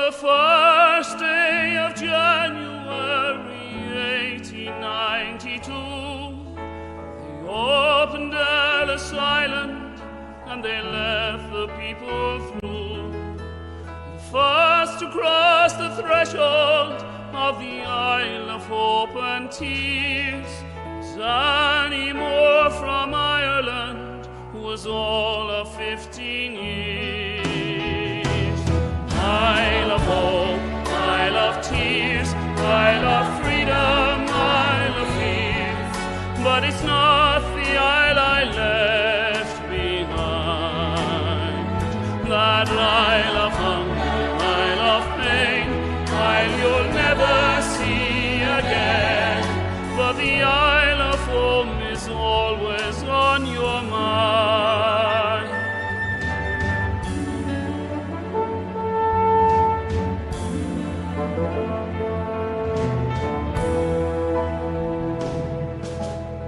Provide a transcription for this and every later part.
the first day of January 1892, they opened Ellis Island and they let the people through. The first to cross the threshold of the Isle of Hope and Tears was Annie Moore from Ireland, who was all of 15 years. Isle of Hope, Isle of Tears, Isle of Freedom, Isle of Fears, but it's not the isle I left behind. That Isle of hunger, Isle of pain, Isle you'll never see again, but the Isle of Home is always on your mind.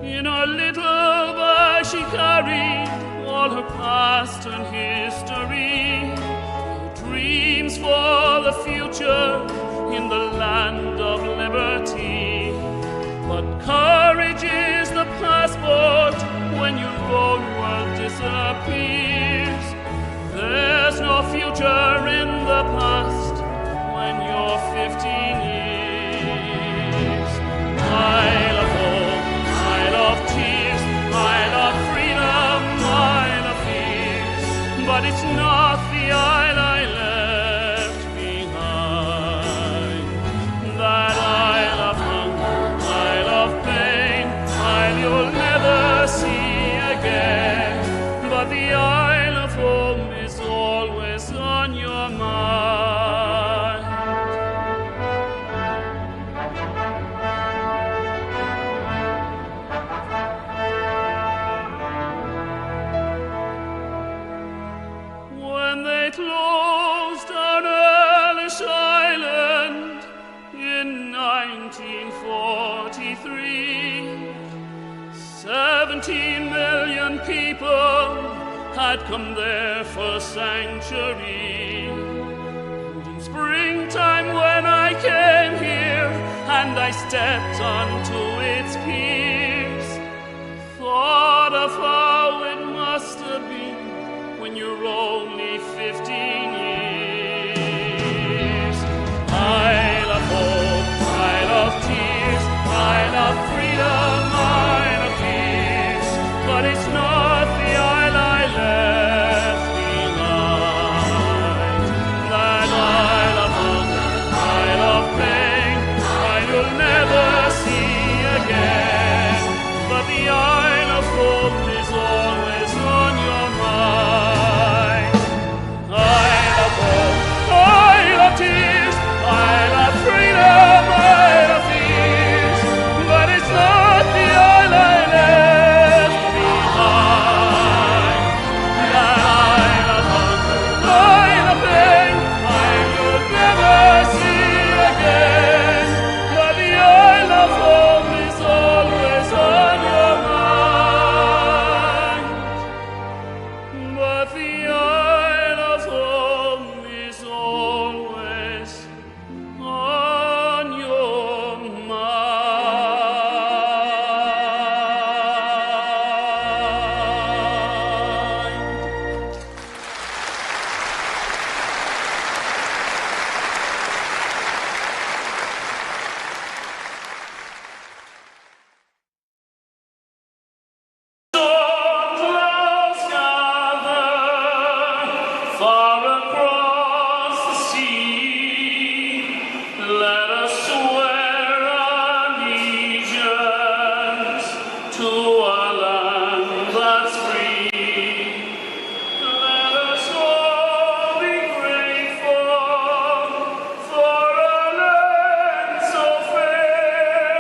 In her little bag she carried all her past and history, her dreams for the future in the land of liberty. But courage is the passport when your own world disappears. There's no future in the past when you're 15 years. Isle of Hope, Isle of Tears, Isle of Freedom, Isle of Fears, but it's not the isle I left behind. That Isle of hunger, Isle of pain, Isle you'll never see again, but the Isle of Home is always on your mind. When they closed down Ellis Island in 1943, 17 million people had come there for sanctuary. And in springtime when I came here and I stepped onto its piers, thought of how it must have been when you're only 15 years. Isle of Hope, Isle of Tears, Isle of Freedom, Isle of Peace, but it's not the isle I left behind. That Isle of hunger, Isle of pain, Isle you'll never see again, but the Isle of Hope is always on your mind. Isle of Hope, Isle of Tears, Isle of Freedom, Isle of Peace, but it's not the isle I left behind. That Isle of hunger, Isle of pain, Isle you'll never see again, but the Isle of Home is always on your mind. But the Isle of Home is always on your mind. Clouds gather far across the sea. Let us swear allegiance to a land that's free. Let us all be grateful for a land so fair,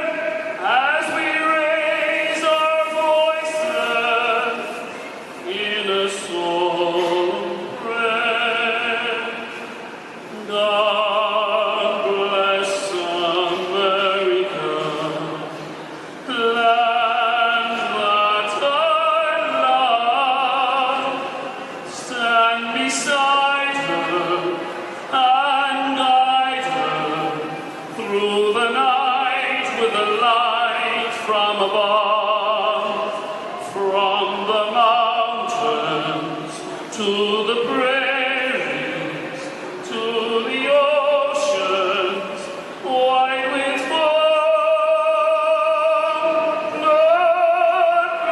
as we raise our voices in a solemn prayer. God bless America, land that I love. Stand beside her and from above, from the mountains to the prairies, to the oceans, white with foam. God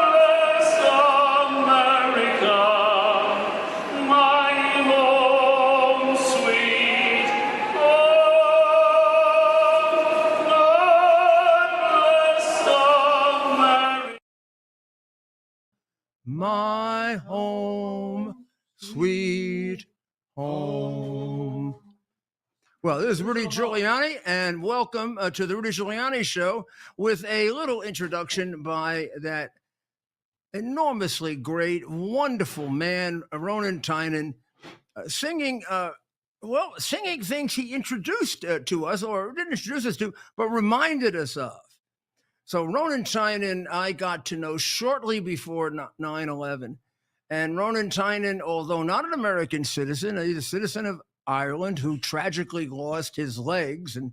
bless America, my home, sweet home. God bless America. My home, sweet home. Well, this is Rudy Giuliani, and welcome to the Rudy Giuliani Show with a little introduction by that enormously great, wonderful man, Ronan Tynan, singing things he introduced to us, or didn't introduce us to, but reminded us of. So Ronan Tynan, I got to know shortly before 9/11. And Ronan Tynan, although not an American citizen, he's a citizen of Ireland who tragically lost his legs and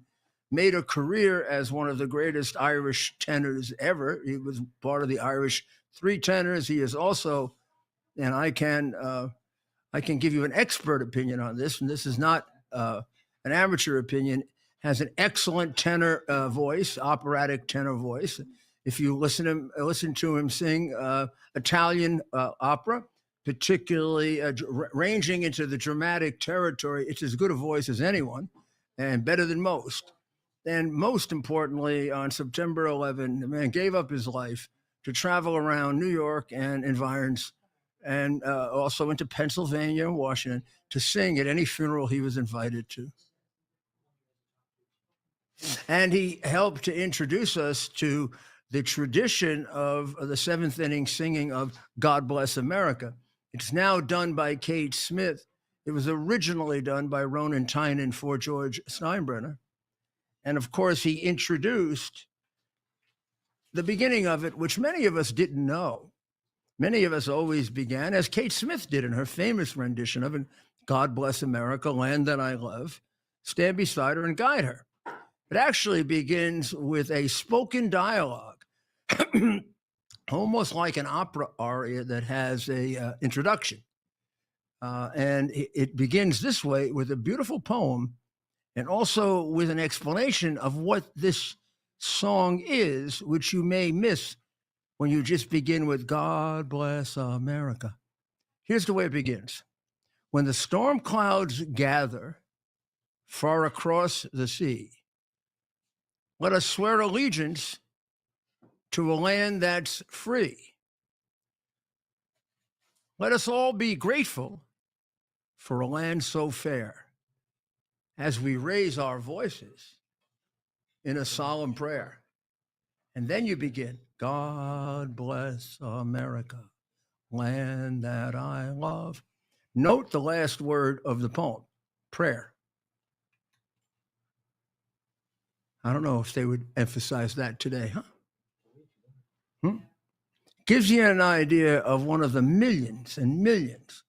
made a career as one of the greatest Irish tenors ever. He was part of the Irish three tenors. He is also, and I can give you an expert opinion on this, and this is not an amateur opinion, has an excellent tenor voice, operatic tenor voice. If you listen to him sing Italian opera, particularly ranging into the dramatic territory, it's as good a voice as anyone and better than most. And most importantly, on September 11, the man gave up his life to travel around New York and environs, and also into Pennsylvania and Washington, to sing at any funeral he was invited to. And he helped to introduce us to the tradition of the seventh inning singing of God Bless America. It's now done by Kate Smith. It was originally done by Ronan Tynan for George Steinbrenner. And of course, he introduced the beginning of it, which many of us didn't know. Many of us always began, as Kate Smith did in her famous rendition of it, God Bless America, Land That I Love, stand beside her and guide her. It actually begins with a spoken dialogue, almost like an opera aria that has a introduction. And it begins this way with a beautiful poem, and also with an explanation of what this song is, which you may miss when you just begin with God Bless America. Here's the way it begins. When the storm clouds gather far across the sea, let us swear allegiance to a land that's free. Let us all be grateful for a land so fair, as we raise our voices in a solemn prayer. And then you begin, God bless America, land that I love. Note the last word of the poem, prayer. I don't know if they would emphasize that today, huh? Gives you an idea of one of the millions and millions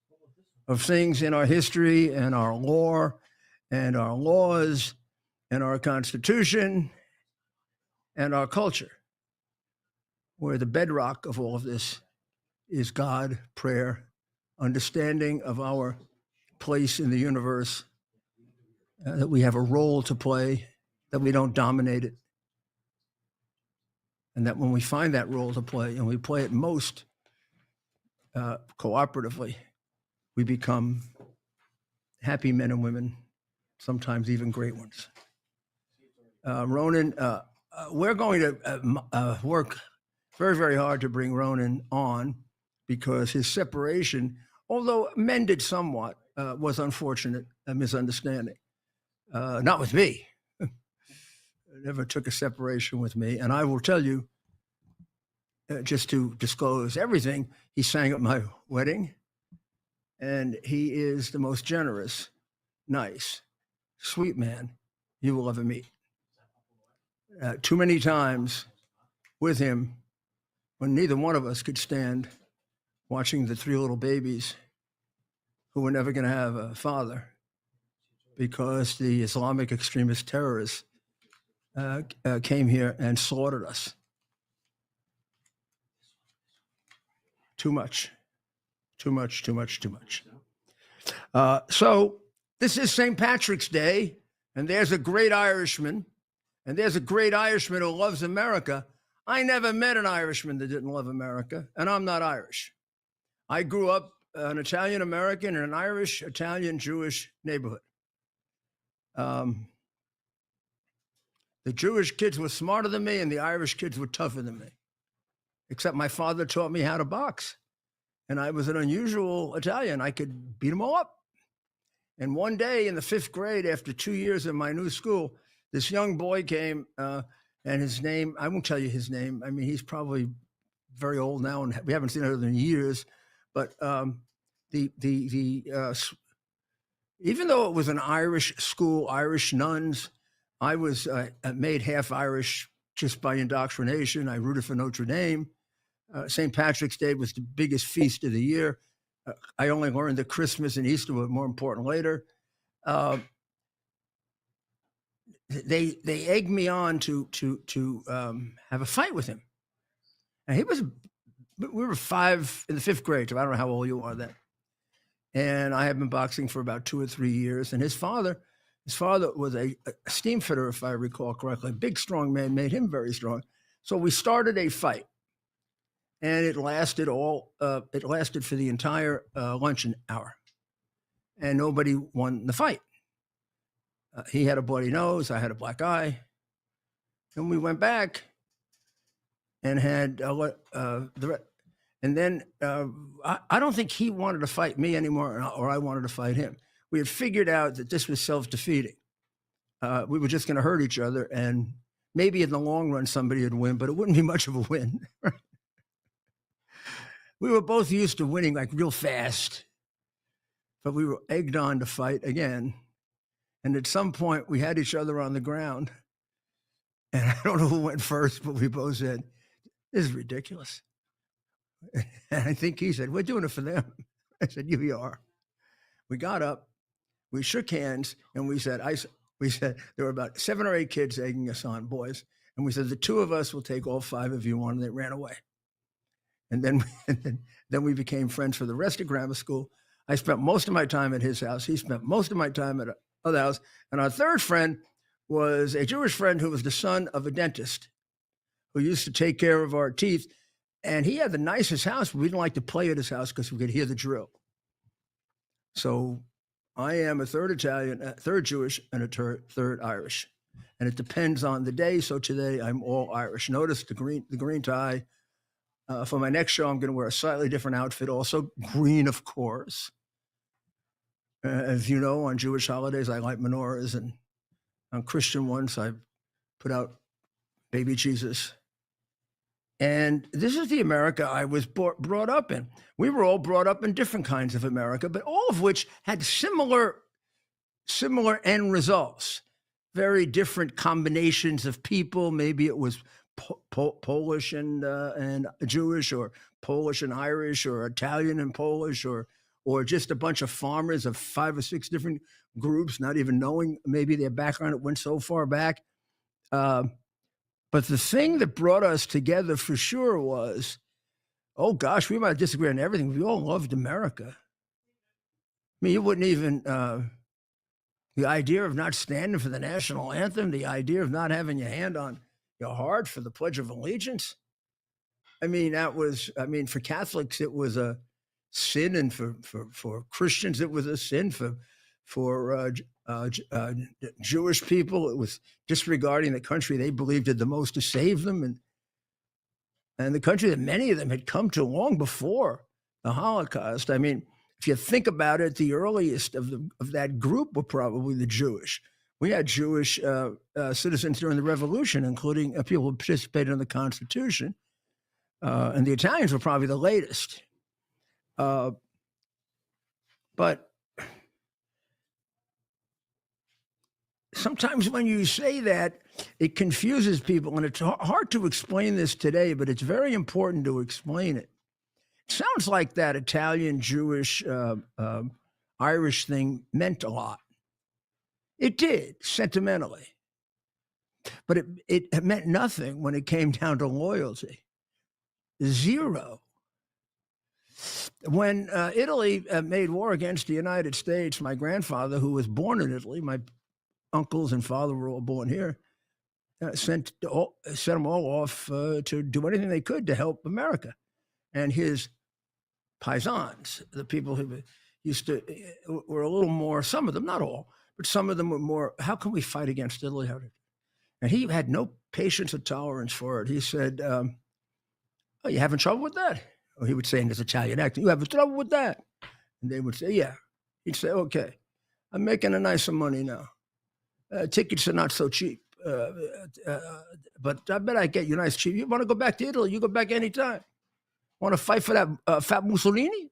of things in our history and our lore and our laws and our Constitution and our culture, where the bedrock of all of this is God, prayer, understanding of our place in the universe, that we have a role to play, that we don't dominate it, and that when we find that role to play and we play it most cooperatively, we become happy men and women, sometimes even great ones. Ronan, we're going to work very, very hard to bring Ronan on, because his separation, although mended somewhat, was unfortunate, a misunderstanding. Not with me. Never took a separation with me. And I will tell you, just to disclose everything, he sang at my wedding, and he is the most generous, nice, sweet man you will ever meet. Too many times with him when neither one of us could stand watching the three little babies who were never going to have a father because the Islamic extremist terrorists came here and slaughtered us. Too much. So this is St. Patrick's Day, and there's a great Irishman, and there's a great Irishman who loves America. I never met an Irishman that didn't love America, and I'm not Irish. I grew up an Italian American in an Irish, Italian, Jewish neighborhood. The Jewish kids were smarter than me, and the Irish kids were tougher than me. Except my father taught me how to box, and I was an unusual Italian. I could beat them all up. And one day in the 5th grade, after 2 years in my new school, this young boy came, and his name, I won't tell you his name. I mean, he's probably very old now, and we haven't seen him in years. But even though it was an Irish school, Irish nuns, I was made half Irish just by indoctrination. I rooted for Notre Dame. St. Patrick's Day was the biggest feast of the year. I only learned that Christmas and Easter were more important later. They egged me on to have a fight with him. And we were 5 in the 5th grade, so I don't know how old you are then. And I have been boxing for about 2 or 3 years. And his father was a steam fitter, if I recall correctly. A big, strong man, made him very strong. So we started a fight. And it lasted for the entire luncheon hour. And nobody won the fight. He had a bloody nose, I had a black eye. And we went back and had and then I don't think he wanted to fight me anymore, or I wanted to fight him. We had figured out that this was self-defeating. We were just going to hurt each other, and maybe in the long run somebody would win, but it wouldn't be much of a win. We were both used to winning like real fast, but we were egged on to fight again. And at some point we had each other on the ground, and I don't know who went first, but we both said, "This is ridiculous." And I think he said, "We're doing it for them." I said, "You are." We got up, we shook hands, and we said, there were about 7 or 8 kids egging us on, boys. And we said, the 2 of us will take all 5 of you on, and they ran away. And then we became friends for the rest of grammar school. I spent most of my time at his house. He spent most of my time at other house. And our third friend was a Jewish friend who was the son of a dentist who used to take care of our teeth. And he had the nicest house, but we didn't like to play at his house because we could hear the drill. So I am a third Italian, a third Jewish, and a third Irish. And it depends on the day. So today I'm all Irish. Notice the green tie. For my next show, I'm going to wear a slightly different outfit, also green, of course. As you know, on Jewish holidays, I light menorahs, and on Christian ones, I put out baby Jesus. And this is the America I was brought up in. We were all brought up in different kinds of America, but all of which had similar end results, very different combinations of people. Maybe it was Polish and Jewish, or Polish and Irish, or Italian and Polish, or just a bunch of farmers of 5 or 6 different groups, not even knowing maybe their background. It went so far back. But the thing that brought us together for sure was, oh gosh, we might disagree on everything. We all loved America. I mean, you wouldn't even, the idea of not standing for the national anthem, the idea of not having your hand on your heart for the Pledge of Allegiance. I mean, for Catholics, it was a sin, and for Christians, it was a sin. For Jewish people, it was disregarding the country they believed did the most to save them, and the country that many of them had come to long before the Holocaust. I mean, if you think about it, the earliest of that group were probably the Jewish. We had Jewish citizens during the Revolution, including people who participated in the Constitution, and the Italians were probably the latest. But sometimes when you say that, it confuses people, and it's hard to explain this today, but it's very important to explain it. It sounds like that Italian, Jewish, Irish thing meant a lot. It did, sentimentally. But it meant nothing when it came down to loyalty. Zero. When Italy made war against the United States, my grandfather, who was born in Italy, my uncles and father were all born here, sent them all off to do anything they could to help America. And his paisans, the people who used to, were a little more, some of them, not all, but some of them were more, how can we fight against Italy? And he had no patience or tolerance for it. He said, oh, you having trouble with that? Or he would say in his Italian accent, you having trouble with that? And they would say, yeah. He'd say, okay, I'm making a nice money now. Tickets are not so cheap. But I bet I get you nice cheap. You want to go back to Italy? You go back anytime. Want to fight for that fat Mussolini?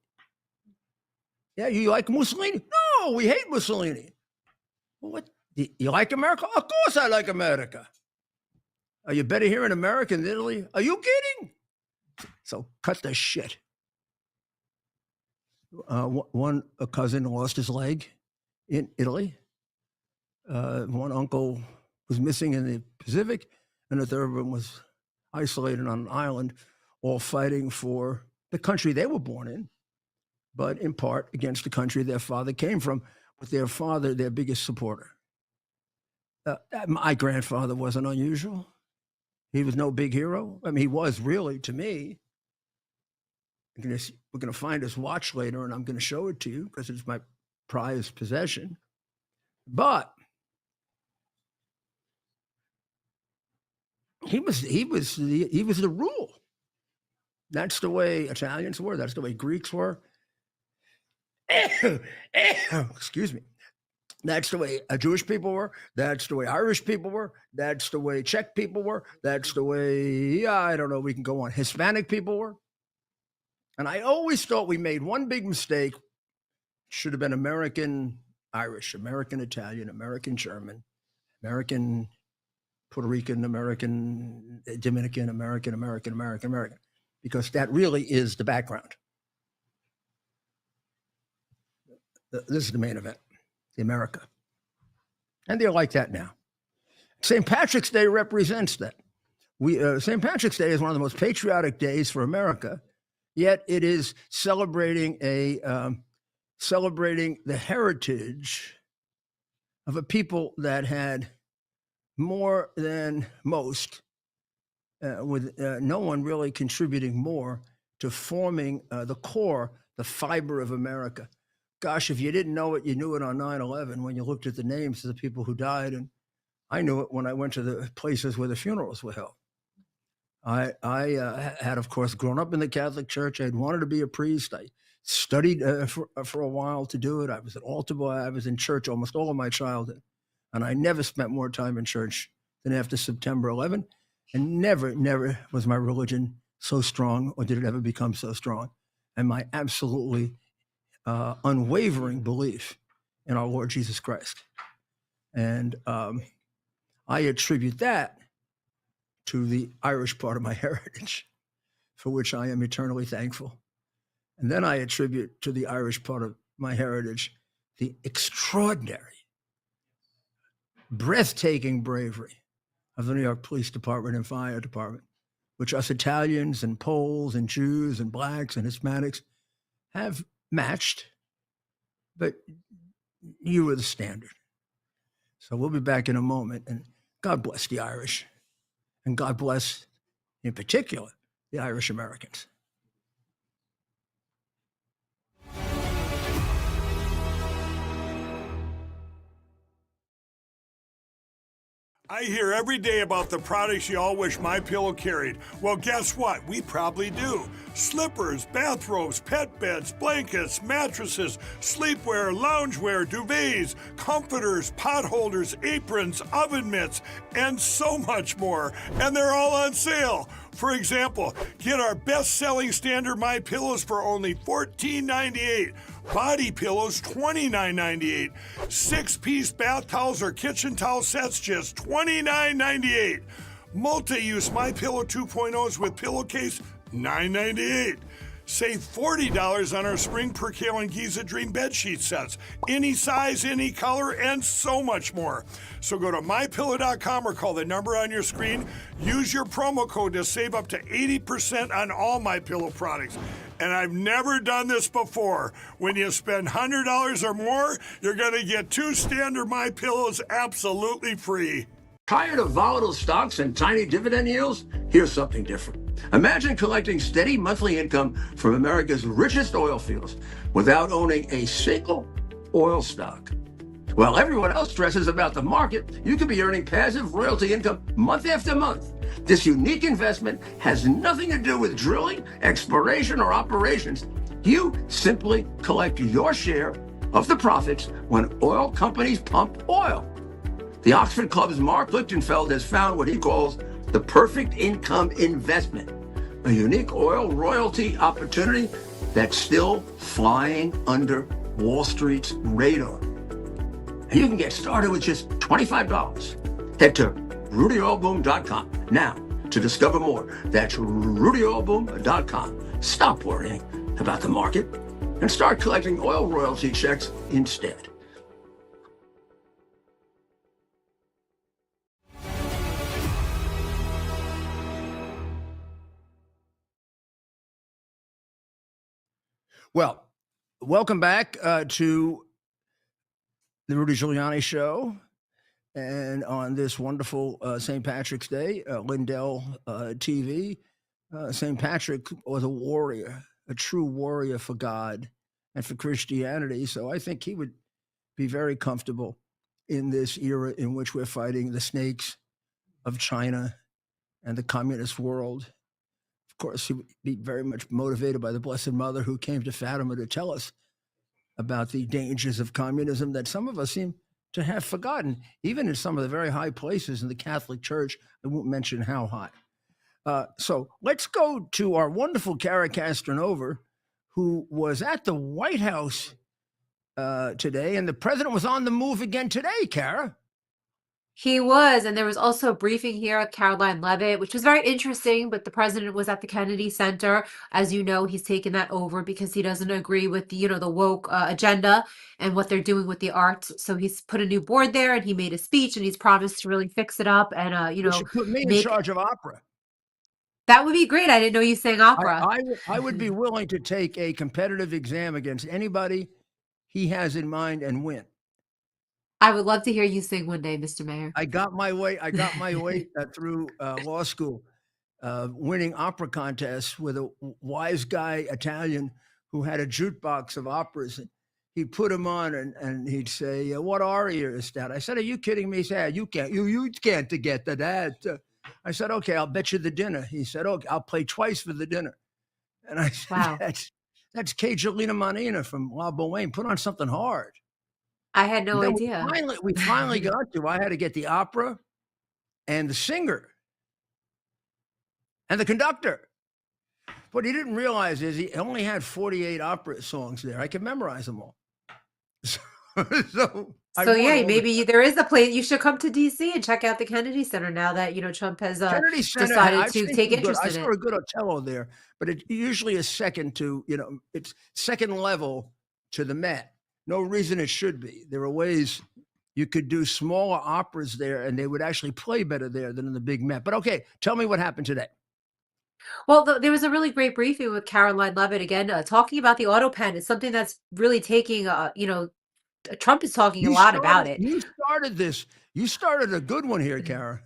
Yeah, you like Mussolini? No, we hate Mussolini. Well, what? You like America? Of course I like America. Are you better here in America than Italy? Are you kidding? So cut the shit. A cousin lost his leg in Italy. One uncle was missing in the Pacific, and the third one was isolated on an island, all fighting for the country they were born in, but in part against the country their father came from, with their father their biggest supporter. My grandfather wasn't unusual. He was no big hero. I mean, he was really, to me. We're going to find his watch later, and I'm going to show it to you because it's my prized possession. But he was the rule. That's the way Italians were. That's the way Greeks were. Excuse me. That's the way Jewish people were. That's the way Irish people were. That's the way Czech people were. That's the way, I don't know, we can go on. Hispanic people were. And I always thought we made one big mistake. Should have been American Irish, American Italian, American German, American Puerto Rican, American Dominican, American, because that really is the background. This is the main event. The America. And they're like that now. St. Patrick's Day represents that. St. Patrick's Day is one of the most patriotic days for America, yet it is celebrating celebrating the heritage of a people that had more than most, with no one really contributing more to forming the core, the fiber of America. Gosh, if you didn't know it, you knew it on 9/11 when you looked at the names of the people who died. And I knew it when I went to the places where the funerals were held. I had, of course, grown up in the Catholic Church. I had wanted to be a priest. I studied for a while to do it. I was an altar boy. I was in church almost all of my childhood. And I never spent more time in church than after September 11. And never was my religion so strong, or did it ever become so strong. And my absolutely unwavering belief in our Lord Jesus Christ. And I attribute that to the Irish part of my heritage, for which I am eternally thankful. And then I attribute to the Irish part of my heritage the extraordinary, breathtaking bravery of the New York Police Department and Fire Department, which us Italians and Poles and Jews and Blacks and Hispanics have matched, but you were the standard. So we'll be back in a moment, and God bless the Irish, and God bless, in particular, the Irish Americans. I hear every day about the products you all wish MyPillow carried. Well, guess what? We probably do. Slippers, bathrobes, pet beds, blankets, mattresses, sleepwear, loungewear, duvets, comforters, pot holders, aprons, oven mitts, and so much more. And they're all on sale. For example, get our best-selling standard MyPillows for only $14.98. Body pillows, $29.98. 6-piece bath towels or kitchen towel sets, just $29.98. Multi-use MyPillow 2.0s with pillowcase, $9.98. Save $40 on our Spring Percale and Giza Dream bedsheet sets. Any size, any color, and so much more. So go to mypillow.com or call the number on your screen. Use your promo code to save up to 80% on all MyPillow products. And I've never done this before. When you spend $100 or more, you're going to get 2 standard MyPillows absolutely free. Tired of volatile stocks and tiny dividend yields? Here's something different. Imagine collecting steady monthly income from America's richest oil fields without owning a single oil stock. While everyone else stresses about the market, you could be earning passive royalty income month after month. This unique investment has nothing to do with drilling, exploration, or operations. You simply collect your share of the profits when oil companies pump oil. The Oxford Club's Mark Lichtenfeld has found what he calls the perfect income investment, a unique oil royalty opportunity that's still flying under Wall Street's radar. And you can get started with just $25. Head to rudyoilboom.com now to discover more. That's rudyoilboom.com. Stop worrying about the market and start collecting oil royalty checks instead. Well, welcome back to the Rudy Giuliani Show. And on this wonderful St. Patrick's Day, Lindell TV, St. Patrick was a warrior, a true warrior for God and for Christianity. So I think he would be very comfortable in this era in which we're fighting the snakes of China and the communist world. Of course, he would be very much motivated by the Blessed Mother who came to Fatima to tell us about the dangers of communism that some of us seem to have forgotten, even in some of the very high places in the Catholic Church. I won't mention how high. So let's go to our wonderful Kara Castronova, who was at the White House today, and the president was on the move again today, Kara. He was, and there was also a briefing here at Caroline Leavitt, which was very interesting, but the president was at the Kennedy Center. As you know, he's taken that over because he doesn't agree with the, the woke agenda and what they're doing with the arts. So he's put a new board there, and he made a speech, and he's promised to really fix it up and, You should put me in charge of opera. That would be great. I didn't know you sang opera. I would be willing to take a competitive exam against anybody he has in mind and win. I would love to hear you sing one day, Mr. Mayor. I got my way through law school, winning opera contests with a wise guy Italian who had a jukebox of operas. And he'd put them on, and he'd say, "What aria is that?" I said, "Are you kidding me?" He said, "You can't get to that." I said, "Okay, I'll bet you the dinner." He said, "Okay, I'll play twice for the dinner." And I said, Wow. "That's Cagelina Manina from La Boheme. Put on something hard." I had no idea. We finally got to. I had to get the opera and the singer and the conductor. What he didn't realize is he only had 48 opera songs there. I could memorize them all. So yeah, maybe there is a place. You should come to DC and check out the Kennedy Center now that Trump has decided to take interest in it. I saw a good Otello there, but it usually is second to it's second level to the Met. No reason it should be. There are ways you could do smaller operas there, and they would actually play better there than in the big Met. But okay, tell me what happened today. Well, there was a really great briefing with Caroline Leavitt again, talking about the auto pen. It's something that's really taking, Trump is talking a lot about it. You started this. You started a good one here, Kara.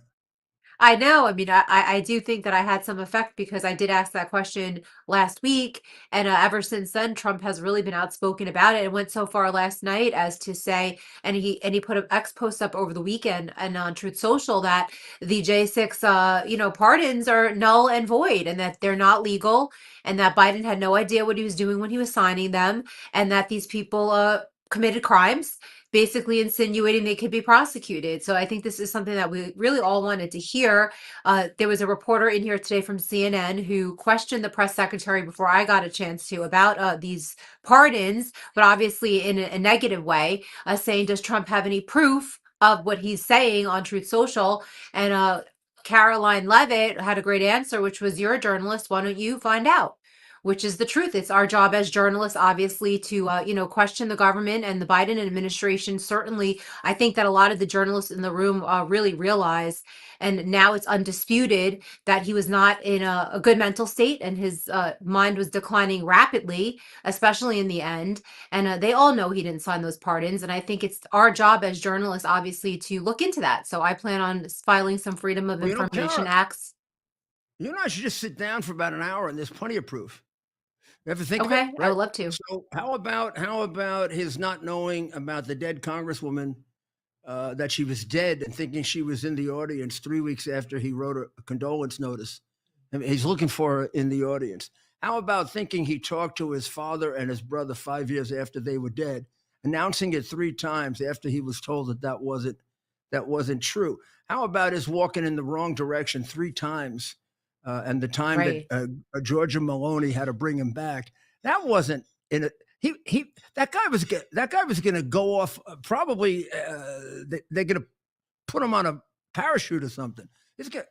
I know. I mean, I do think that I had some effect because I did ask that question last week. And ever since then, Trump has really been outspoken about it. It went so far last night as to say, and he put an X post up over the weekend and on Truth Social that the J6, pardons are null and void and that they're not legal and that Biden had no idea what he was doing when he was signing them and that these people committed crimes, basically insinuating they could be prosecuted. So I think this is something that we really all wanted to hear. There was a reporter in here today from CNN who questioned the press secretary before I got a chance to about these pardons, but obviously in a negative way, saying, does Trump have any proof of what he's saying on Truth Social? And Caroline Leavitt had a great answer, which was, you're a journalist. Why don't you find out? which is the truth. It's our job as journalists, obviously, to question the government and the Biden administration. Certainly, I think that a lot of the journalists in the room really realize, and now it's undisputed that he was not in a good mental state, and his mind was declining rapidly, especially in the end. And they all know he didn't sign those pardons. And I think it's our job as journalists, obviously, to look into that. So I plan on filing some Freedom of Well, Information Tara, Acts. you and I should just sit down for about an hour, and there's plenty of proof. You ever think of it? Okay, I Right. would love to. So how about his not knowing about the dead congresswoman, that she was dead, and thinking she was in the audience 3 weeks after he wrote a condolence notice? I mean, he's looking for her in the audience. How about thinking he talked to his father and his brother 5 years after they were dead, announcing it 3 times after he was told that wasn't true? How about his walking in the wrong direction 3 times, and the time Right. that Georgia Maloney had to bring him back? That wasn't in a he that guy was going to go off, probably. They're going to put him on a parachute or something.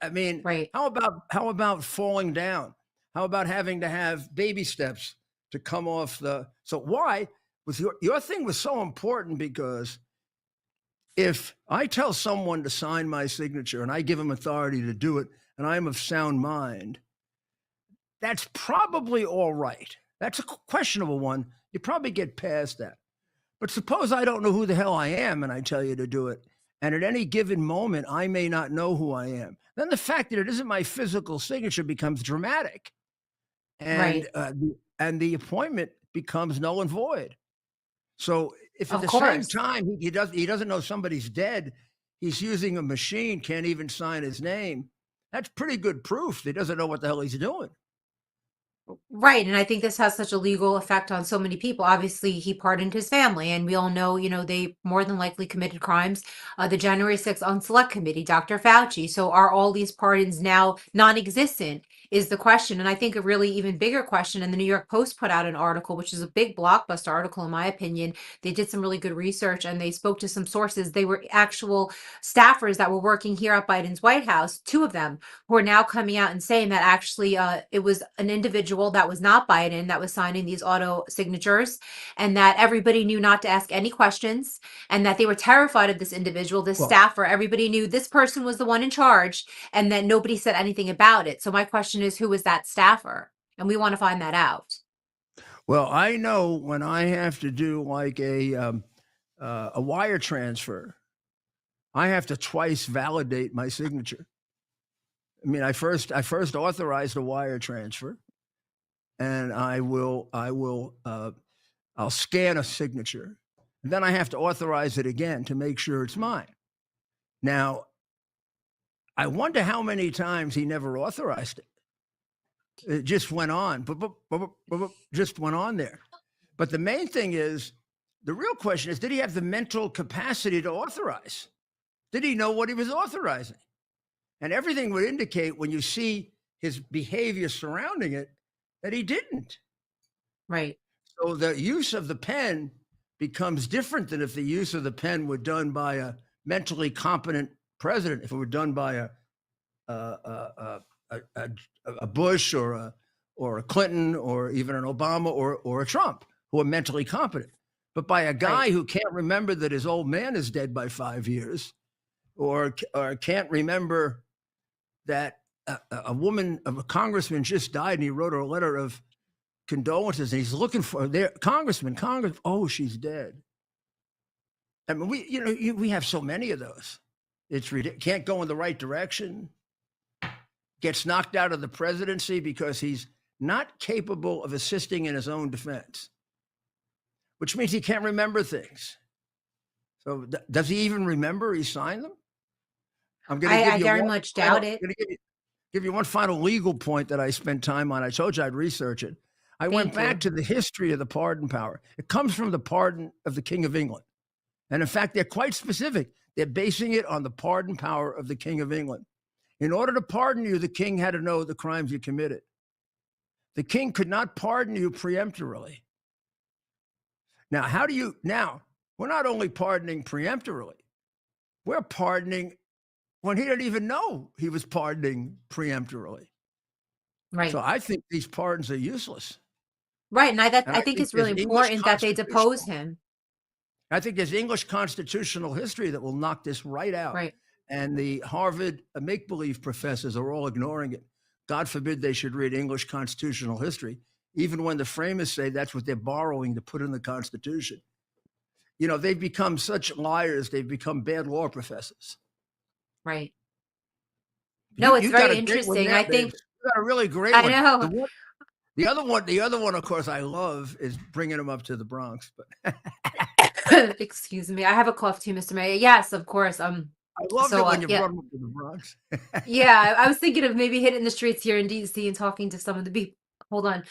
I mean, Right. how about falling down? How about having to have baby steps to come off the? So why was your thing was so important? Because if I tell someone to sign my signature and I give them authority to do it, and I am of sound mind, that's probably all right. That's a questionable one. You probably get past that. But suppose I don't know who the hell I am and I tell you to do it, and at any given moment I may not know who I am. Then the fact that it isn't my physical signature becomes dramatic, and Right. the appointment becomes null and void. So if at Of the same course. time he doesn't know somebody's dead, he's using a machine, can't even sign his name. That's pretty good proof that he doesn't know what the hell he's doing. Right. And I think this has such a legal effect on so many people. Obviously, he pardoned his family, and we all know, they more than likely committed crimes. The January 6th Unselect Committee, Dr. Fauci. So are all these pardons now non-existent is the question. And I think a really even bigger question, and the New York Post put out an article, which is a big blockbuster article, in my opinion. They did some really good research, and they spoke to some sources. They were actual staffers that were working here at Biden's White House, two of them, who are now coming out and saying that actually it was an individual that was not Biden that was signing these auto signatures, and that everybody knew not to ask any questions, and that they were terrified of this individual, this Well, staffer. Everybody knew this person was the one in charge, and that nobody said anything about it. So my question is, who was that staffer? And we want to find that out. well, I know when I have to do like a wire transfer, I have to twice validate my signature. I mean, I first authorized a wire transfer, and I'll scan a signature, and then I have to authorize it again to make sure it's mine. Now, I wonder how many times he never authorized it. It just went on, just went on there. But the main thing is, the real question is, did he have the mental capacity to authorize? Did he know what he was authorizing? And everything would indicate, when you see his behavior surrounding it, that he didn't. Right. So the use of the pen becomes different than if the use of the pen were done by a mentally competent president. If it were done by a Bush or a Clinton or even an Obama or a Trump, who are mentally competent. But by a guy Right. who can't remember that his old man is dead by 5 years, or can't remember that a congressman just died, and he wrote her a letter of condolences, and he's looking for their congressman. Oh, she's dead. I mean, we have so many of those. It's ridiculous. Can't go in the right direction. Gets knocked out of the presidency because he's not capable of assisting in his own defense, which means he can't remember things. So does he even remember he signed them? I'm going to give I you very one much final, doubt it. going to give you one final legal point that I spent time on. I told you I'd research it. I went Thank back you. to the history of the pardon power. It comes from the pardon of the King of England. And in fact, they're quite specific. They're basing it on the pardon power of the King of England. In order to pardon you, the king had to know the crimes you committed. The king could not pardon you preemptorily. Now, we're not only pardoning preemptorily, we're pardoning when he didn't even know he was pardoning preemptorily. So Right. I think these pardons are useless. Right. And And I I think think it's really important that they depose him. there's English constitutional history that will knock this right out. Right. And the Harvard make-believe professors are all ignoring it. God forbid they should read English constitutional history, even when the framers say that's what they're borrowing to put in the Constitution. They've become such liars. They've become bad law professors. Right. You No, it's you got very a great one interesting. there, I babes. think You got a really great I one. know. The other one, of course, I love is bringing them up to the Bronx. But Excuse me. I have a cough too, Mr. Mayor. Yes, of course. I loved So it when you yeah. brought them up to the Bronx. Yeah, I was thinking of maybe hitting the streets here in DC and talking to some of the people. Hold on.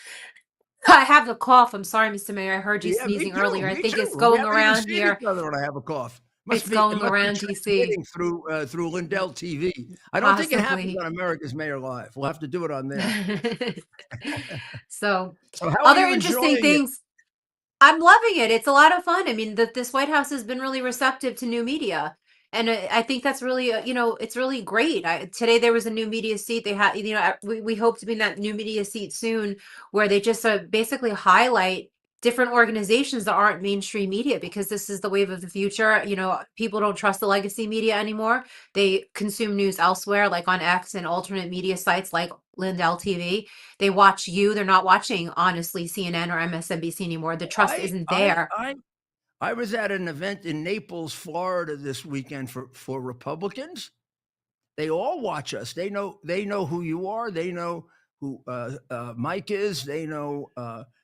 I have the cough. I'm sorry, Mr. Mayor. I heard you Yeah, me sneezing too. earlier. I Me think it's too. We going haven't even around seen here. each other when I have a cough. It's It going must be around DC, transmitting through Lindell TV. I don't think it happens possibly. on America's Mayor Live. We'll have to do it on there. So, So how are other you interesting enjoying it? things. I'm loving it. It's a lot of fun. I mean, this White House has been really receptive to new media. And I think that's really, it's really great. Today there was a new media seat. They had, we hope to be in that new media seat soon, where they just basically highlight different organizations that aren't mainstream media, because this is the wave of the future. People don't trust the legacy media anymore. They consume news elsewhere, like on X and alternate media sites like Lindell TV. They watch you. They're not watching, honestly, CNN or MSNBC anymore. The trust I isn't I there. I I was at an event in Naples, Florida this weekend for Republicans. They all watch us. They know who you are. They know who Mike is. They know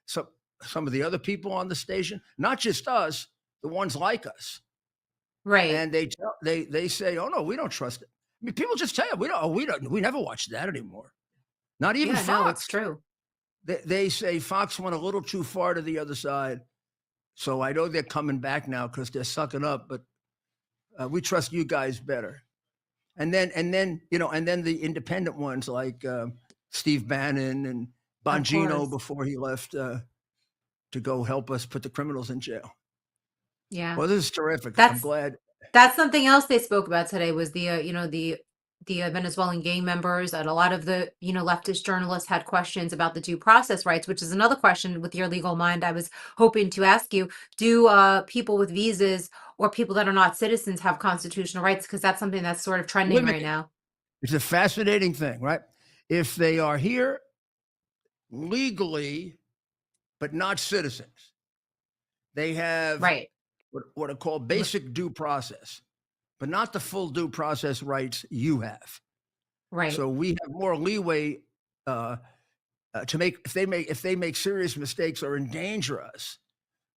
some of the other people on the station, not just us, the ones like us. Right. And they say, "Oh no, we don't trust it." I mean, people just tell you, we never watch that anymore. Not even Yeah, no, it's Fox. true. They say Fox went a little too far to the other side. So I know they're coming back now because they're sucking up, but we trust you guys better. And then the independent ones like Steve Bannon and Of Bongino course. before he left to go help us put the criminals in jail. Yeah. Well, this is terrific. I'm That's glad. that's something else they spoke about today was the Venezuelan gang members, and a lot of the leftist journalists had questions about the due process rights, which is another question with your legal mind I was hoping to ask you. Do people with visas or people that are not citizens have constitutional rights? Because that's something that's sort of trending right Limited. now. It's a fascinating thing, right? If they are here legally, but not citizens, they have Right. what are called basic due process, but not the full due process rights you have. Right. So we have more leeway to make if they make serious mistakes or endanger us.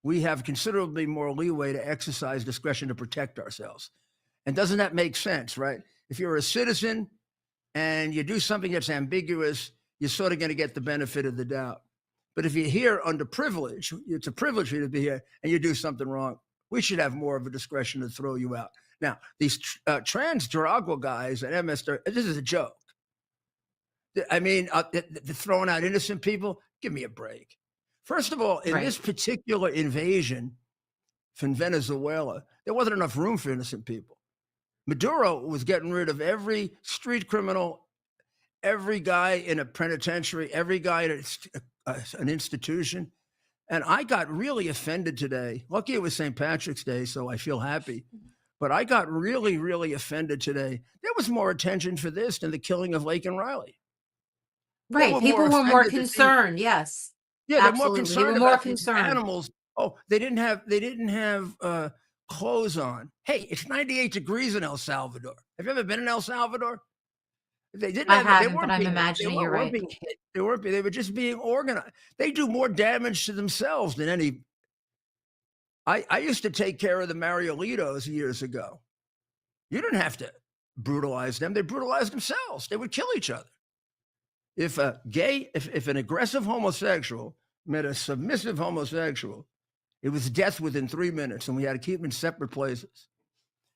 We have considerably more leeway to exercise discretion to protect ourselves. And doesn't that make sense, right? If you're a citizen and you do something that's ambiguous, you're sort of going to get the benefit of the doubt. But if you're here under privilege, it's a privilege for you to be here, and you do something wrong, we should have more of a discretion to throw you out. Now, these trans-Dragua guys at MS, this is a joke. I mean, they're throwing out innocent people. Give me a break. First of all, in Right. this particular invasion from Venezuela, there wasn't enough room for innocent people. Maduro was getting rid of every street criminal, every guy in a penitentiary, every guy in an institution. And I got really offended today. Lucky it was St. Patrick's Day, so I feel happy. But I got really, really offended today. There was more attention for this than the killing of Lake and Riley. They Right. were People more were more offended to see. concerned. Yes. Yeah, they're more Absolutely. They were concerned more about these concerned. animals. Oh, they didn't have clothes on. Hey, it's 98 degrees in El Salvador. Have you ever been in El Salvador? They didn't I have. They haven't, but weren't I'm being. imagining you're right. Being hit. They weren't. They were just being organized. They do more damage to themselves than any. I used to take care of the Mariolitos years ago. You didn't have to brutalize them. They brutalized themselves. They would kill each other. If an aggressive homosexual met a submissive homosexual, it was death within 3 minutes, and we had to keep them in separate places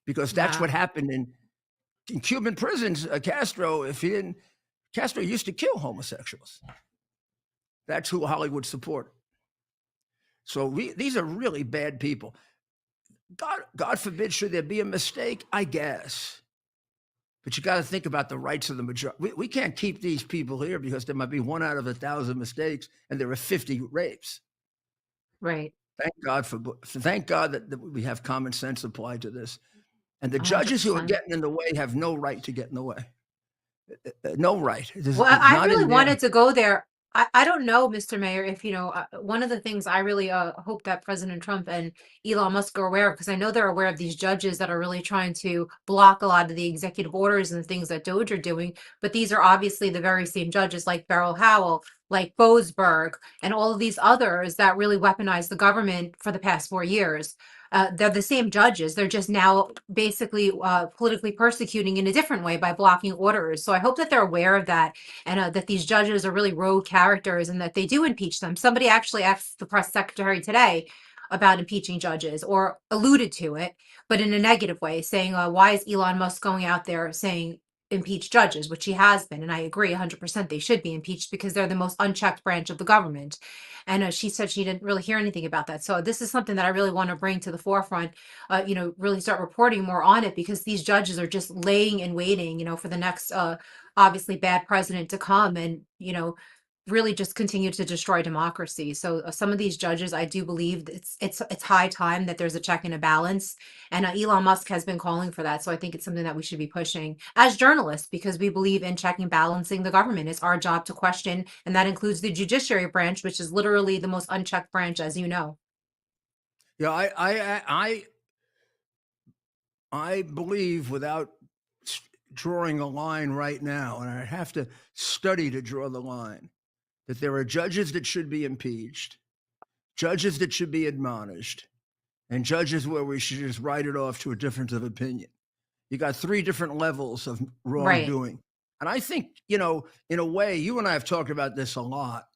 because that's what Wow. happened in Cuban prisons. Castro used to kill homosexuals. That's who Hollywood supported. So these are really bad people. God forbid, should there be a mistake? I guess. But you got to think about the rights of the majority. We can't keep these people here because there might be 1 out of 1,000 mistakes and there are 50 rapes. Right. Thank God that we have common sense applied to this. And the judges who are 100%. getting in the way have no right to get in the way. No right. Well, I really wanted to go there. I don't know, Mr. Mayor, if one of the things I really hope that President Trump and Elon Musk are aware of, because I know they're aware of these judges that are really trying to block a lot of the executive orders and the things that Doge are doing. But these are obviously the very same judges like Beryl Howell, like Boasberg, and all of these others that really weaponized the government for the past 4 years. They're the same judges. They're just now basically politically persecuting in a different way by blocking orders. So I hope that they're aware of that, and that these judges are really rogue characters and that they do impeach them. Somebody actually asked the press secretary today about impeaching judges, or alluded to it, but in a negative way, saying, why is Elon Musk going out there saying impeach judges, which he has been. And I agree 100% they should be impeached because they're the most unchecked branch of the government. And she said she didn't really hear anything about that. So this is something that I really want to bring to the forefront, really start reporting more on it, because these judges are just laying in waiting, for the next, obviously bad president to come, and, really just continue to destroy democracy. So some of these judges, I do believe it's high time that there's a check and a balance, and Elon Musk has been calling for that. So I think it's something that we should be pushing as journalists, because we believe in checking, balancing the government. It's our job to question, and that includes the judiciary branch, which is literally the most unchecked branch, as you know. Yeah, I believe, without drawing a line right now, and I have to study to draw the line, that there are judges that should be impeached, judges that should be admonished, and judges where we should just write it off to a difference of opinion. You got 3 different levels of wrongdoing. Right. And I think, in a way, you and I have talked about this a lot,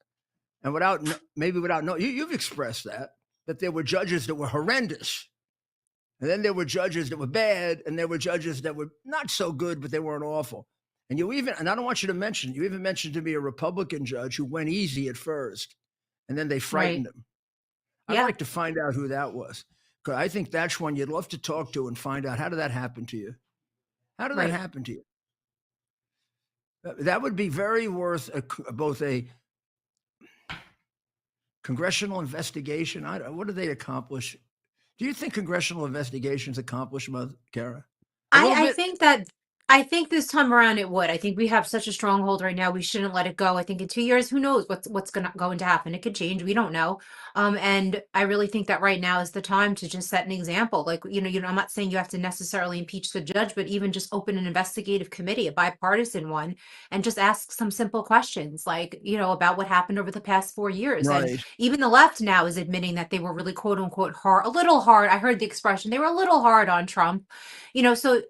and you've expressed that there were judges that were horrendous. And then there were judges that were bad, and there were judges that were not so good, but they weren't awful. And I don't want you to mention, you even mentioned to me a Republican judge who went easy at first, and then they frightened him. I'd like to find out who that was, because I think that's one you'd love to talk to and find out, how did that happen to you? How did that happen to you? That would be very worth both a congressional investigation. What do they accomplish? Do you think congressional investigations accomplish much, Kara? I think this time around it would. I think we have such a stronghold right now. We shouldn't let it go. I think in 2 years, who knows what's going to happen? It could change. We don't know. And I really think that right now is the time to just set an example. Like, I'm not saying you have to necessarily impeach the judge, but even just open an investigative committee, a bipartisan one, and just ask some simple questions, like, about what happened over the past 4 years. Right. And even the left now is admitting that they were really, quote unquote, a little hard. I heard the expression, they were a little hard on Trump, so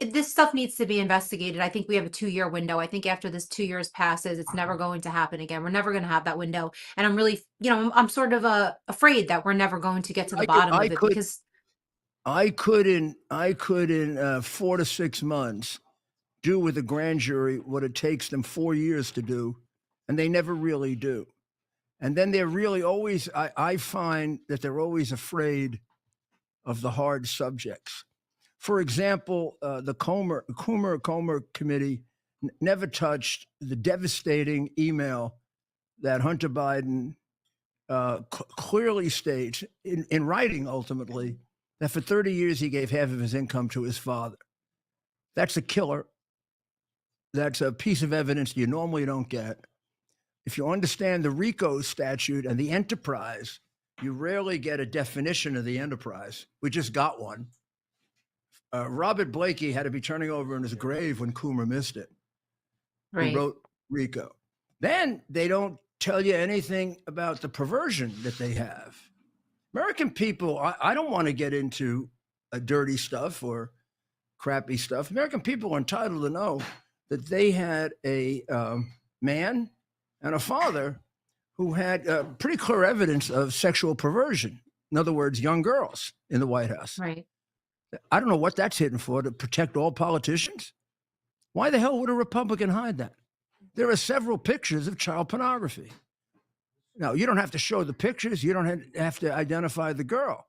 this stuff needs to be investigated. I think we have a 2-year window. I think after this 2 years passes, it's never going to happen again. We're never going to have that window. And I'm really, I'm sort of afraid that we're never going to get to the bottom of it, because I could in 4 to 6 months do with a grand jury what it takes them 4 years to do, and they never really do. And then they're really always, I find that they're always afraid of the hard subjects. For example, the Comer Committee never touched the devastating email that Hunter Biden clearly states in writing, ultimately, that for 30 years he gave half of his income to his father. That's a killer. That's a piece of evidence you normally don't get. If you understand the RICO statute and the enterprise, you rarely get a definition of the enterprise. We just got one. Robert Blakey had to be turning over in his grave when Coomer missed it. Right. Who wrote RICO. Then they don't tell you anything about the perversion that they have. American people, I don't want to get into dirty stuff or crappy stuff. American people are entitled to know that they had a man and a father who had pretty clear evidence of sexual perversion. In other words, young girls in the White House. Right. I don't know what that's hidden for, to protect all politicians. Why the hell would a Republican hide that? There are several pictures of child pornography. Now, you don't have to show the pictures. You don't have to identify the girl.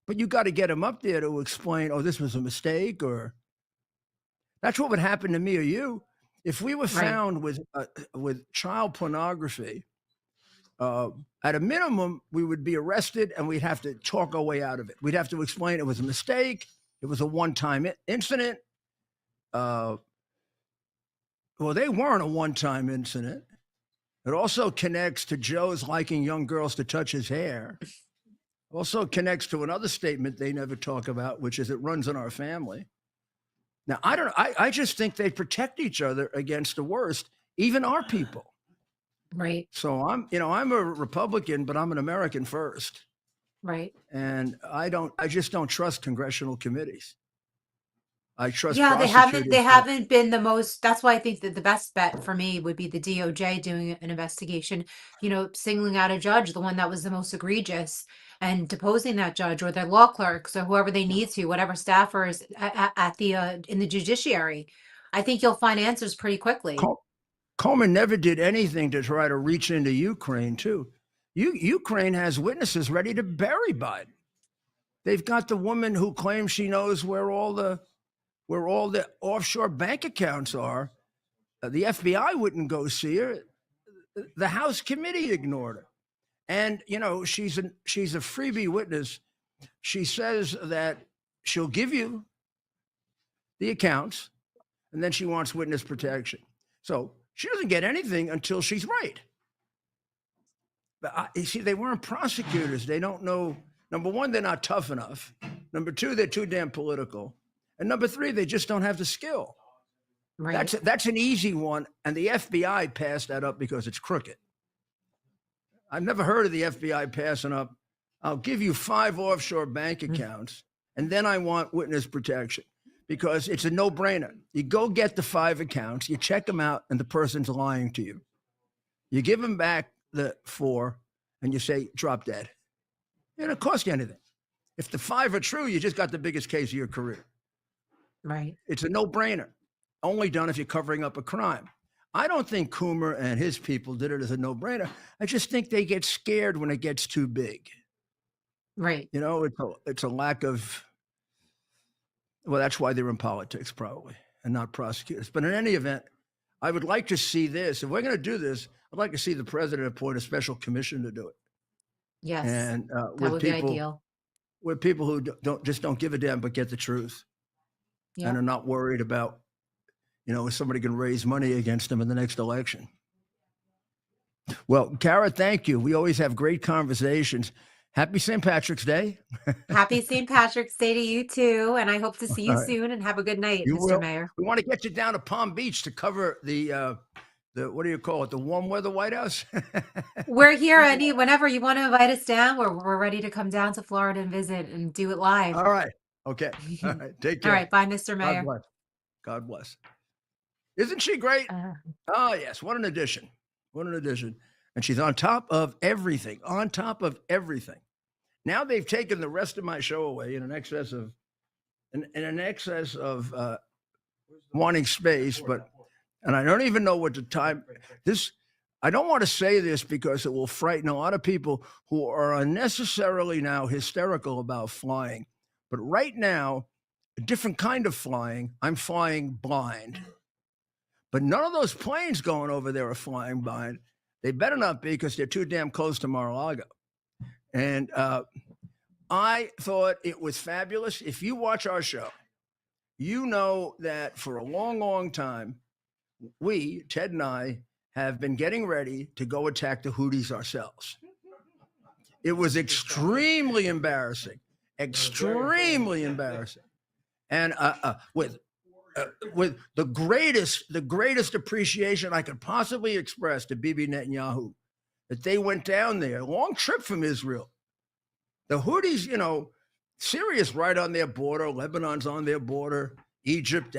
But you got to get them up there to explain, this was a mistake, or That's what would happen to me or you if we were Right. found with child pornography. At a minimum, we would be arrested and we'd have to talk our way out of it. We'd have to explain it was a mistake. It was a one-time incident. Well, they weren't a one-time incident. It also connects to Joe's liking young girls to touch his hair. Also connects to another statement they never talk about, which is it runs in our family. Now, I just think they protect each other against the worst, even our people. Right. So I'm a Republican, but I'm an American first. Right. And I just don't trust congressional committees. I trust Yeah, they prosecutors. haven't been the most. That's why I think that the best bet for me would be the DOJ doing an investigation, singling out a judge, the one that was the most egregious, and deposing that judge or their law clerks or whoever they need to, whatever staffers at the in the judiciary. I think you'll find answers pretty quickly. Coleman never did anything to try to reach into Ukraine, too. Ukraine has witnesses ready to bury Biden. They've got the woman who claims she knows where all the offshore bank accounts are. The FBI wouldn't go see her. The House committee ignored her. And, she's a freebie witness. She says that she'll give you the accounts, and then she wants witness protection. So she doesn't get anything until she's right. But you see, they weren't prosecutors. They don't know. Number one, they're not tough enough. Number two, they're too damn political. And number three, they just don't have the skill. Right. That's an easy one. And the FBI passed that up because it's crooked. I've never heard of the FBI passing up, I'll give you 5 offshore bank accounts, and then I want witness protection, because it's a no-brainer. You go get the 5 accounts, you check them out, and the person's lying to you. You give them back the 4, and you say, drop dead. It don't cost you anything. If the 5 are true, you just got the biggest case of your career. Right. It's a no-brainer. Only done if you're covering up a crime. I don't think Coomer and his people did it as a no-brainer. I just think they get scared when it gets too big. Right. It's a lack of, well, that's why they're in politics probably and not prosecutors. But in any event, I would like to see this. If we're going to do this, I'd like to see the president appoint a special commission to do it. Yes. And that would be ideal. With people who don't give a damn but get the truth. Yeah. And are not worried about, is somebody going to raise money against them in the next election. Well, Kara, thank you. We always have great conversations. Happy St. Patrick's Day. Happy St. Patrick's Day to you too. And I hope to see you soon, and have a good night, Mr. Mayor. We want to get you down to Palm Beach to cover the what do you call it? The warm weather White House. We're here whenever you want to invite us down. We're ready to come down to Florida and visit and do it live. All right. Okay. All right. Take care. All right. Bye, Mr. Mayor. God bless. Isn't she great? Oh, yes. What an addition. What an addition. And she's on top of everything. On top of everything. Now they've taken the rest of my show away in excess of wanting space, and I don't even know what the time. I don't want to say this because it will frighten a lot of people who are unnecessarily now hysterical about flying. But right now, a different kind of flying, I'm flying blind. But none of those planes going over there are flying blind. They better not be, because they're too damn close to Mar-a-Lago. And I thought it was fabulous. If you watch our show, you know that for a long, long time, we, Ted and I, have been getting ready to go attack the Houthis ourselves. It was extremely embarrassing. Extremely embarrassing. And with the greatest appreciation I could possibly express to Bibi Netanyahu, that they went down there, a long trip from Israel. The Houthis, Syria's right on their border, Lebanon's on their border, Egypt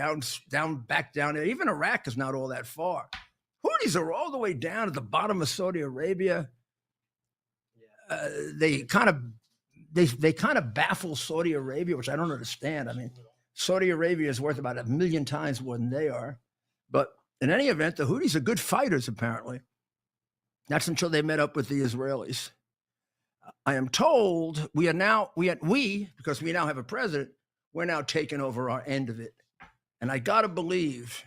back down there. Even Iraq is not all that far. Houthis are all the way down at the bottom of Saudi Arabia. They kind of baffle Saudi Arabia, which I don't understand. I mean, Saudi Arabia is worth about 1 million times more than they are. But in any event, the Houthis are good fighters, apparently. That's until they met up with the Israelis. I am told because we now have a president, we're now taking over our end of it. And I got to believe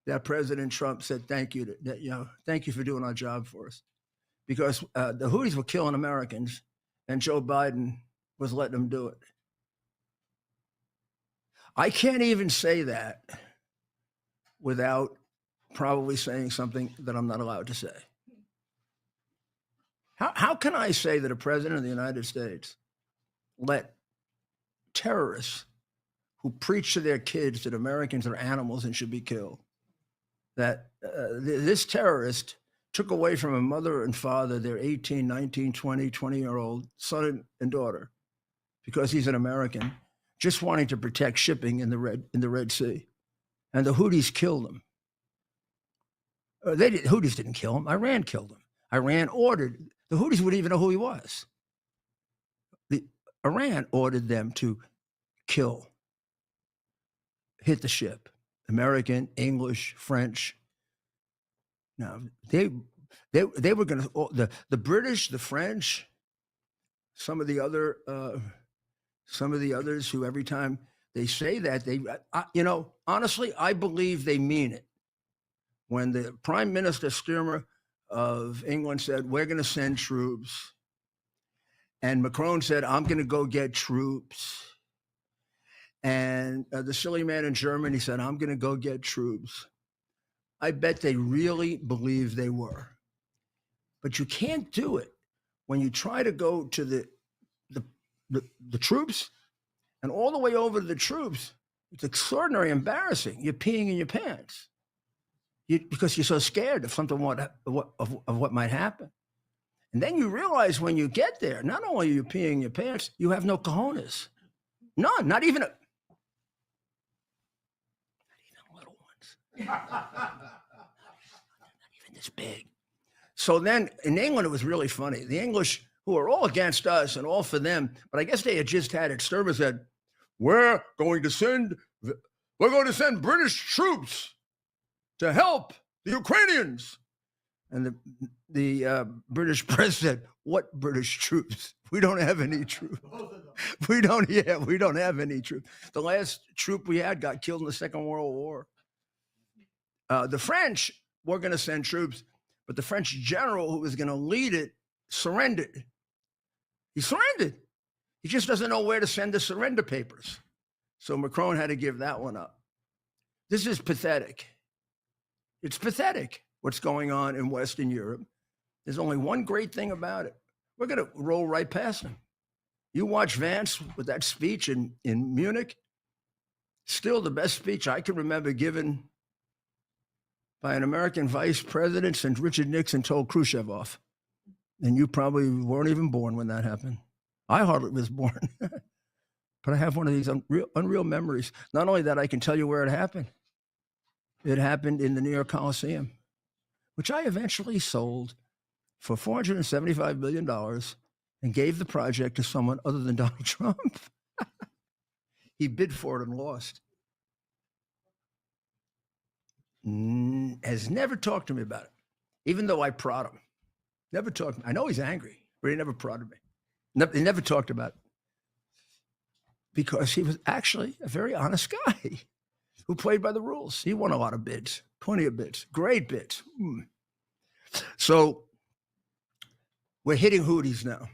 that President Trump said, thank you, thank you for doing our job for us. Because the Houthis were killing Americans and Joe Biden was letting them do it. I can't even say that without probably saying something that I'm not allowed to say. How can I say that a president of the United States let terrorists who preach to their kids that Americans are animals and should be killed, that this terrorist took away from a mother and father their 18, 19, 20, 20-year-old son and daughter because he's an American, just wanting to protect shipping in the Red Sea. And the Houthis killed him. Houthis didn't kill him. Iran killed him. Iran ordered, the Houthis wouldn't even know who he was. Iran ordered them to hit the ship. American, English, French. Now, they were going to, the British, the French, some of the others who every time they say that, honestly, I believe they mean it. When the Prime Minister Sturmer of England said, we're going to send troops, and Macron said, I'm going to go get troops, and the silly man in Germany said, I'm going to go get troops, I bet they really believe they were. But you can't do it when you try to go to the troops, and all the way over to the troops, it's extraordinarily embarrassing. You're peeing in your pants because you're so scared of something of what might happen. And then you realize when you get there, not only are you peeing in your pants, you have no cojones. None, not even little ones. Not even this big. So then in England, it was really funny. The English, who are all against us and all for them, but I guess they had just had it. Sturmer said, we're going to send British troops to help the Ukrainians. And the British press said, what British troops? We don't have any troops. We don't have any troops. The last troop we had got killed in the Second World War. The French were going to send troops, but the French general who was going to lead it surrendered. He surrendered. He just doesn't know where to send the surrender papers. So Macron had to give that one up. This is pathetic. It's pathetic what's going on in Western Europe. There's only one great thing about it. We're going to roll right past them. You watch Vance with that speech in Munich, still the best speech I can remember given by an American vice president since Richard Nixon told Khrushchev off. And you probably weren't even born when that happened. I hardly was born. But I have one of these unreal memories. Not only that, I can tell you where it happened. It happened in the New York Coliseum, which I eventually sold for $475 million and gave the project to someone other than Donald Trump. He bid for it and lost. Has never talked to me about it, even though I prod him. Never talked. I know he's angry, but he never prodded me. He never talked about it because he was actually a very honest guy who played by the rules. He won a lot of bids, plenty of bids, great bids. So we're hitting Houthis now.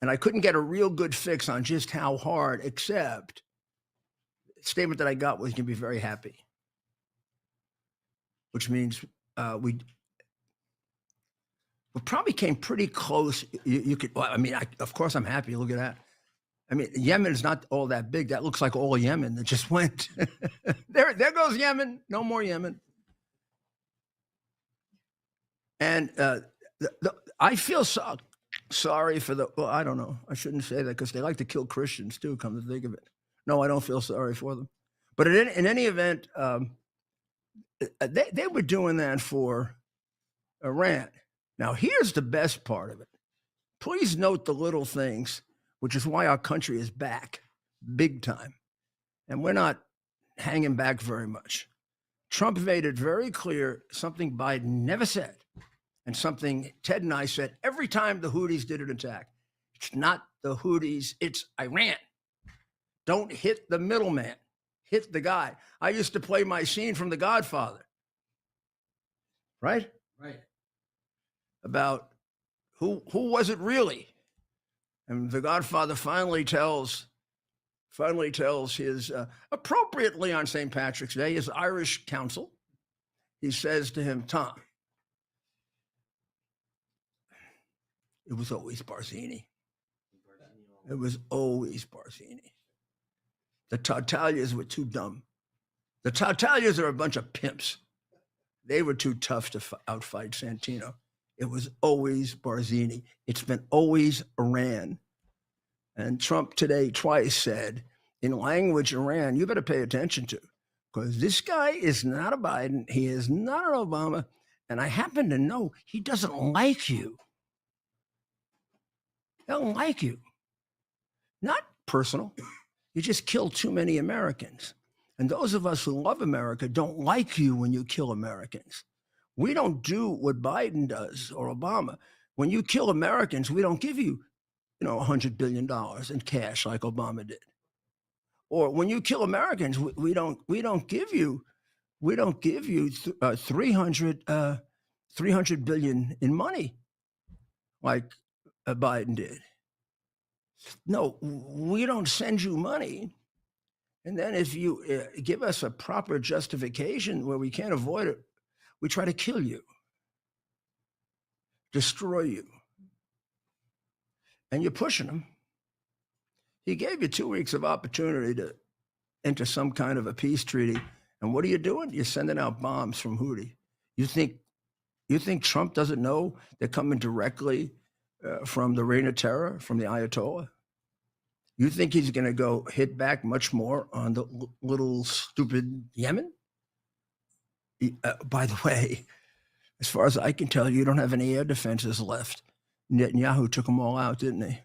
And I couldn't get a real good fix on just how hard, except the statement that I got was, you can be very happy, which means we probably came pretty close. You could, well, I mean, of course I'm happy. Look at that. I mean, Yemen is not all that big. That looks like all Yemen that just went. There goes Yemen. No more Yemen. And I feel sorry for well, I don't know. I shouldn't say that because they like to kill Christians too, come to think of it. No, I don't feel sorry for them. But in any event, they were doing that for Iran. Now, here's the best part of it. Please note the little things, which is why our country is back big time. And we're not hanging back very much. Trump made it very clear, something Biden never said, and something Ted and I said every time the Houthis did an attack. It's not the Houthis, it's Iran. Don't hit the middleman. hit the guy. I used to play my scene from The Godfather, right? Right. About who was it really? And The Godfather finally tells his appropriately on St. Patrick's Day, his Irish counsel. He says to him, Tom, it was always Barzini. It was always Barzini. The Tartaglias were too dumb. The Tartaglias are a bunch of pimps. They were too tough to outfight Santino. It was always Barzini. It's been always Iran. And Trump today twice said, in language Iran, you better pay attention to, because this guy is not a Biden. He is not an Obama. And I happen to know he doesn't like you. He doesn't like you. Not personal. You just kill too many Americans. And those of us who love America don't like you when you kill Americans. We don't do what Biden does or Obama. When you kill Americans, we don't give you, $100 billion in cash like Obama did. Or when you kill Americans, we don't give you 300 billion in money like Biden did. No, we don't send you money. And then if you give us a proper justification where we can't avoid it, we try to kill you, destroy you. And you're pushing him. He gave you 2 weeks of opportunity to enter some kind of a peace treaty. And what are you doing? You're sending out bombs from Houthi. You think Trump doesn't know they're coming directly from the reign of terror, from the Ayatollah? You think he's going to go hit back much more on the little stupid Yemen? By the way, as far as I can tell, you don't have any air defenses left. Netanyahu took them all out, didn't he?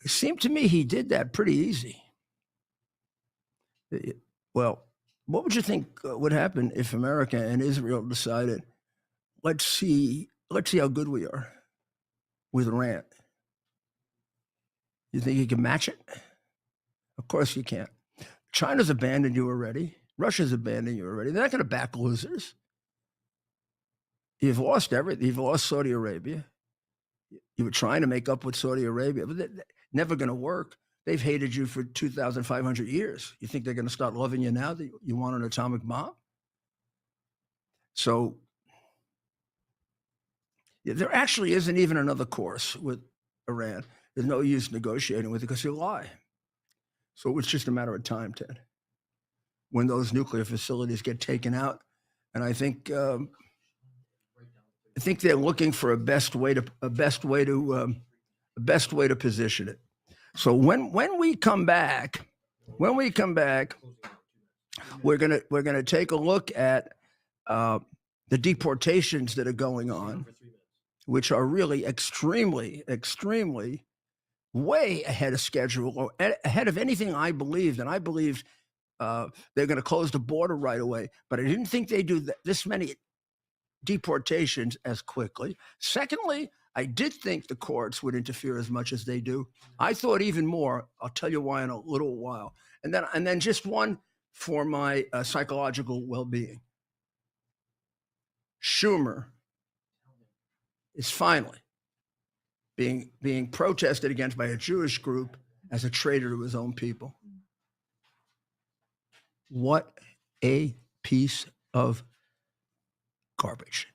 It seemed to me he did that pretty easy. Well, what would you think would happen if America and Israel decided, let's see how good we are with Iran? You think you can match it? Of course you can't. China's abandoned you already. Russia's abandoned you already. They're not going to back losers. You've lost everything. You've lost Saudi Arabia. You were trying to make up with Saudi Arabia, but they're never going to work. They've hated you for 2,500 years. You think they're going to start loving you now that you want an atomic bomb? So there actually isn't even another course with Iran. There's no use negotiating with it because you lie. So it's just a matter of time, Ted, when those nuclear facilities get taken out. And I think they're looking for a best way to position it. So when we come back, we're gonna take a look at the deportations that are going on, which are really extremely way ahead of schedule, or ahead of anything I believed. And I believed they're going to close the border right away, but I didn't think they'd do this many deportations as quickly. Secondly, I did think the courts would interfere as much as they do. I thought even more. I'll tell you why in a little while. And then just one for my psychological well-being. Schumer is finally being protested against by a Jewish group as a traitor to his own people. What a piece of garbage.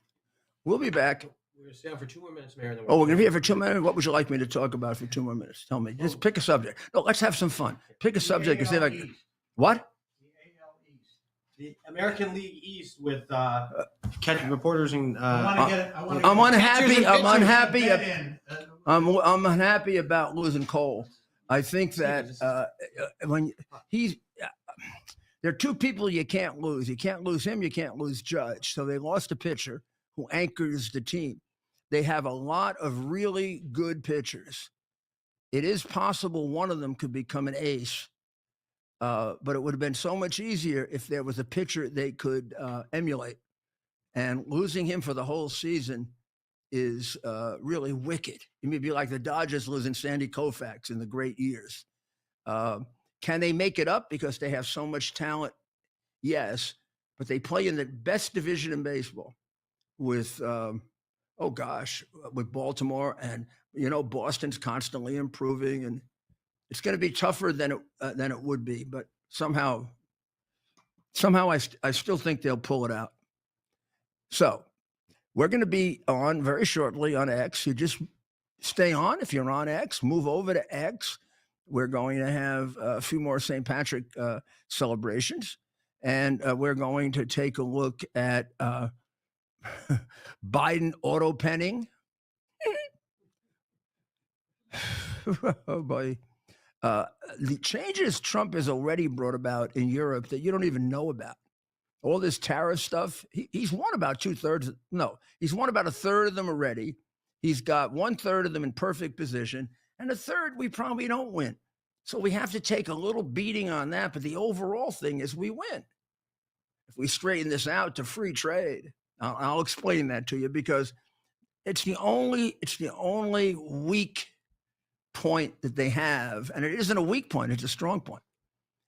We'll be back. We're going to stay on for 2 more minutes, Mayor. Oh, we're going to be here for 2 minutes? What would you like me to talk about for 2 more minutes? Tell me. Just pick a subject. No, let's have some fun. Pick a subject and say like, what? The American League East with reporters and I'm unhappy about losing Cole. I think that there are two people you can't lose. You can't lose him. You can't lose Judge. So they lost a pitcher who anchors the team. They have a lot of really good pitchers. It is possible one of them could become an ace. But it would have been so much easier if there was a pitcher they could emulate. And losing him for the whole season is really wicked. It may be like the Dodgers losing Sandy Koufax in the great years. Can they make it up because they have so much talent? Yes, but they play in the best division in baseball with, with Baltimore, and Boston's constantly improving, and it's going to be tougher than it would be. But somehow, I still think they'll pull it out. So we're going to be on very shortly on X. You just stay on. If you're on X, move over to X. We're going to have a few more St. Patrick celebrations, and we're going to take a look at Biden auto penning. Oh boy. The changes Trump has already brought about in Europe that you don't even know about. All this tariff stuff, he's won about 2/3. No, he's won about 1/3 of them already. He's got 1/3 of them in perfect position, and a third we probably don't win. So we have to take a little beating on that. But the overall thing is we win. If we straighten this out to free trade, I'll explain that to you, because it's the only weak point that they have, and it isn't a weak point, it's a strong point.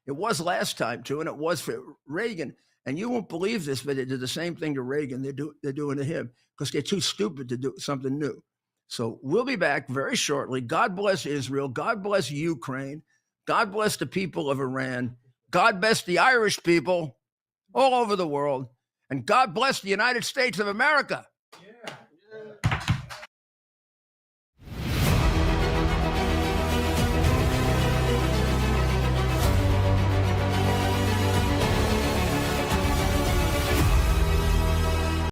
It was last time too, and it was for Reagan. And you won't believe this, but they did the same thing to Reagan. They're doing to him because they're too stupid to do something new. So we'll be back very shortly. God bless Israel. God bless Ukraine. God bless the people of Iran. God bless the Irish people all over the world. And God bless the United States of America.